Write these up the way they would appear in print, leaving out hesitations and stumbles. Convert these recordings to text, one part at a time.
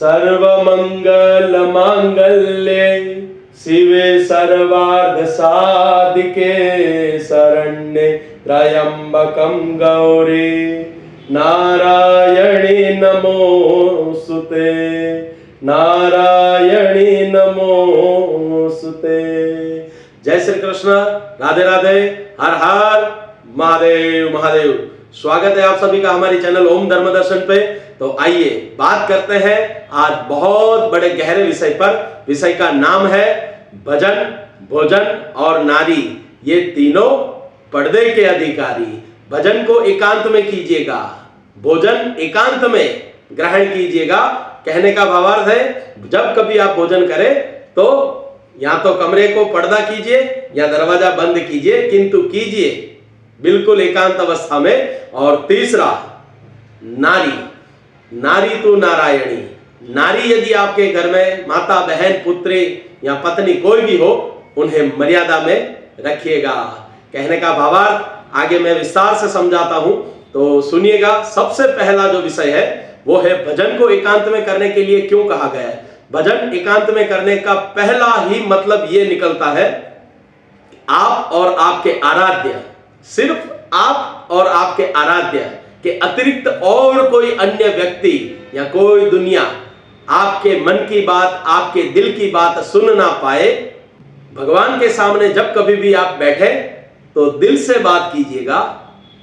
सर्वमंगल मांगल्ये शिवे सर्वार्थ साधिके शरण्ये त्र्यंबकं गौरी नारायणी नमोस्तुते नारायणी नमोस्तुते। जय श्री कृष्ण, राधे राधे, हर हर महादेव महादेव। स्वागत है आप सभी का हमारे चैनल ओम धर्म दर्शन पे। तो आइए बात करते हैं आज बहुत बड़े गहरे विषय पर। विषय का नाम है भजन, भोजन और नारी, ये तीनों पर्दे के अधिकारी। भजन को एकांत में कीजिएगा, भोजन एकांत में ग्रहण कीजिएगा। कहने का भावार्थ है जब कभी आप भोजन करें तो या तो कमरे को पर्दा कीजिए या दरवाजा बंद कीजिए, किंतु कीजिए बिल्कुल एकांत अवस्था में। और तीसरा, नारी, नारी तो नारायणी। नारी यदि आपके घर में माता, बहन, पुत्री या पत्नी कोई भी हो, उन्हें मर्यादा में रखिएगा। कहने का भावार्थ आगे मैं विस्तार से समझाता हूं, तो सुनिएगा। सबसे पहला जो विषय है वो है भजन को एकांत में करने के लिए क्यों कहा गया है। भजन एकांत में करने का पहला ही मतलब ये निकलता है, आप और आपके आराध्य, सिर्फ आप और आपके आराध्य के अतिरिक्त और कोई अन्य व्यक्ति या कोई दुनिया आपके मन की बात, आपके दिल की बात सुन ना पाए। भगवान के सामने जब कभी भी आप बैठे तो दिल से बात कीजिएगा,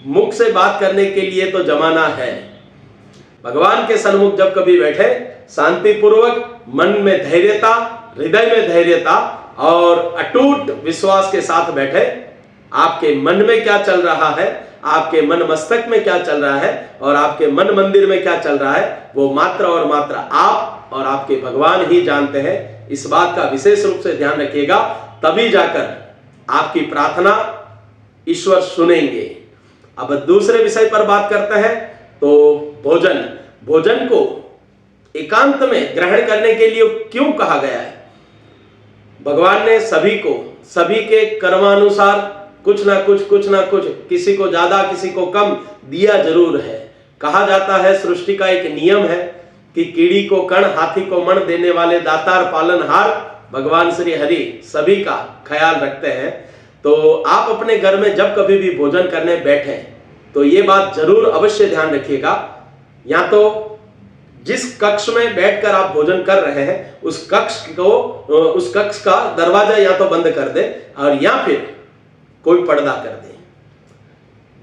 मुख से बात करने के लिए तो जमाना है। भगवान के सन्मुख जब कभी बैठे, शांतिपूर्वक मन में धैर्यता, हृदय में धैर्यता और अटूट विश्वास के साथ बैठे। आपके मन में क्या चल रहा है, आपके मन मस्तक में क्या चल रहा है और आपके मन मंदिर में क्या चल रहा है, वो मात्र और मात्र आप और आपके भगवान ही जानते हैं। इस बात का विशेष रूप से ध्यान रखिएगा, तभी जाकर आपकी प्रार्थना ईश्वर सुनेंगे। अब दूसरे विषय पर बात करते हैं, तो भोजन। भोजन को एकांत में ग्रहण करने के लिए क्यों कहा गया है। भगवान ने सभी को, सभी के कर्मानुसार कुछ ना कुछ, किसी को ज्यादा किसी को कम दिया जरूर है। कहा जाता है, सृष्टि का एक नियम है कि कीड़ी को कण, हाथी को मण देने वाले दातार पालनहार भगवान श्री हरि सभी का ख्याल रखते हैं। तो आप अपने घर में जब कभी भी भोजन करने बैठे तो ये बात जरूर अवश्य ध्यान रखिएगा, या तो जिस कक्ष में बैठकर आप भोजन कर रहे हैं उस कक्ष का दरवाजा या तो बंद कर दे और या फिर कोई पर्दा कर दे।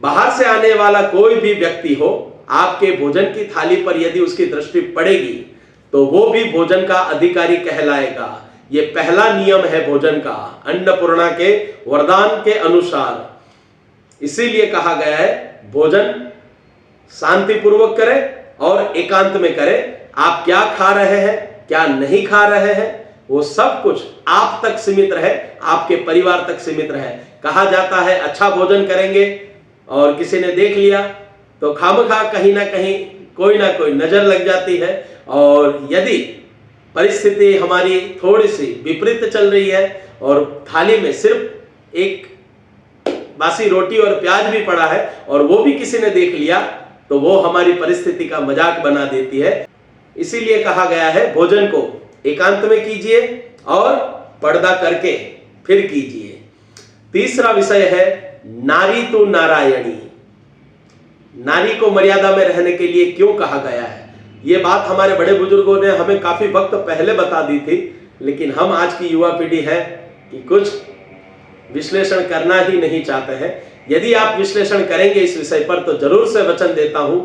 बाहर से आने वाला कोई भी व्यक्ति हो, आपके भोजन की थाली पर यदि उसकी दृष्टि पड़ेगी तो वो भी भोजन का अधिकारी कहलाएगा। ये पहला नियम है भोजन का, अन्नपूर्णा के वरदान के अनुसार। इसीलिए कहा गया है भोजन शांतिपूर्वक करें और एकांत में करें। आप क्या खा रहे हैं, क्या नहीं खा रहे हैं, वो सब कुछ आप तक सीमित रहे, आपके परिवार तक सीमित रहे। कहा जाता है अच्छा भोजन करेंगे और किसी ने देख लिया तो खामखा कहीं ना कहीं कोई ना कोई नजर लग जाती है। और यदि परिस्थिति हमारी थोड़ी सी विपरीत चल रही है और थाली में सिर्फ एक बासी रोटी और प्याज भी पड़ा है और वो भी किसी ने देख लिया, तो वो हमारी परिस्थिति का मजाक बना देती है। इसीलिए कहा गया है भोजन को एकांत में कीजिए और पर्दा करके फिर कीजिए। तीसरा विषय है नारी तो नारायणी। नारी को मर्यादा में रहने के लिए क्यों कहा गया है। ये बात हमारे बड़े बुजुर्गों ने हमें काफी वक्त पहले बता दी थी, लेकिन हम आज की युवा पीढ़ी है कि कुछ विश्लेषण करना ही नहीं चाहते हैं। यदि आप विश्लेषण करेंगे इस विषय पर तो जरूर से वचन देता हूं,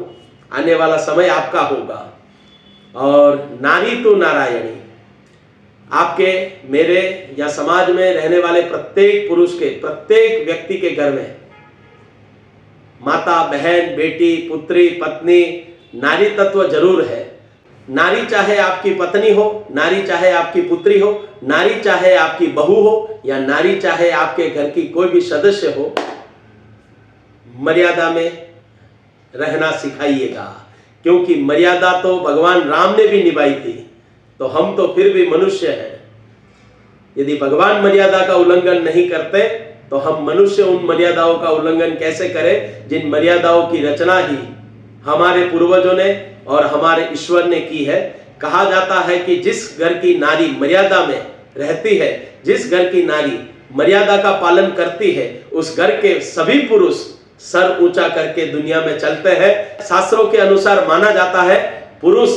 आने वाला समय आपका होगा। और नारी तो नारायणी, आपके, मेरे या समाज में रहने वाले प्रत्येक पुरुष के, प्रत्येक व्यक्ति के घर में माता, बहन, बेटी, पुत्री, पत्नी, नारी तत्व जरूर है। नारी चाहे आपकी पत्नी हो, नारी चाहे आपकी पुत्री हो, नारी चाहे आपकी बहू हो या नारी चाहे आपके घर की कोई भी सदस्य हो, मर्यादा में रहना सिखाइएगा। क्योंकि मर्यादा तो भगवान राम ने भी निभाई थी, तो हम तो फिर भी मनुष्य हैं। यदि भगवान मर्यादा का उल्लंघन नहीं करते तो हम मनुष्य उन मर्यादाओं का उल्लंघन कैसे करें जिन मर्यादाओं की रचना ही हमारे पूर्वजों ने और हमारे ईश्वर ने की है। कहा जाता है कि जिस घर की नारी मर्यादा में रहती है, जिस घर की नारी मर्यादा का पालन करती है, उस घर के सभी पुरुष सर ऊंचा करके दुनिया में चलते हैं। शास्त्रों के अनुसार माना जाता है पुरुष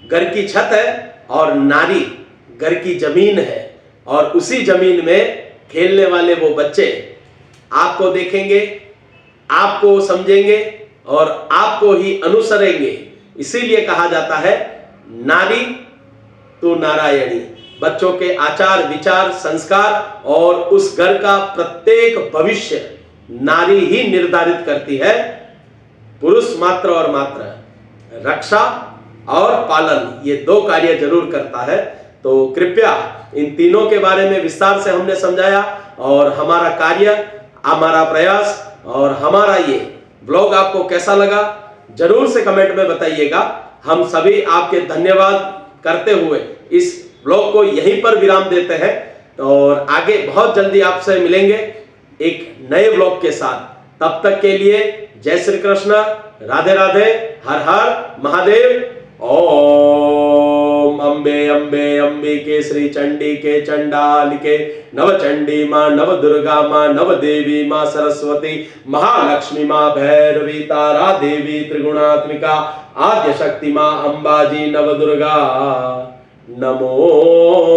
घर की छत है और नारी घर की जमीन है, और उसी जमीन में खेलने वाले वो बच्चे आपको देखेंगे, आपको समझेंगे और आपको ही अनुसरेंगे। इसीलिए कहा जाता है नारी तो नारायणी। बच्चों के आचार विचार संस्कार और उस घर का प्रत्येक भविष्य नारी ही निर्धारित करती है। पुरुष मात्र और मात्र रक्षा और पालन, ये दो कार्य जरूर करता है। तो कृपया इन तीनों के बारे में विस्तार से हमने समझाया, और हमारा कार्य, हमारा प्रयास और हमारा ये ब्लॉग आपको कैसा लगा जरूर से कमेंट में बताइएगा। हम सभी आपके धन्यवाद करते हुए इस ब्लॉग को यहीं पर विराम देते हैं, और आगे बहुत जल्दी आपसे मिलेंगे एक नए ब्लॉग के साथ। तब तक के लिए जय श्री कृष्ण, राधे राधे, हर हर महादेव। ओम अम्बे अम्बे अंबिके श्री चंडी के चंडालिके, नव चंडी मां, नव दुर्गा मां, नव देवी मां सरस्वती, महालक्ष्मी मां भैरवी, तारा देवी त्रिगुणात्मिका, आद्य शक्ति मां अंबाजी नव दुर्गा नमोस्तुते।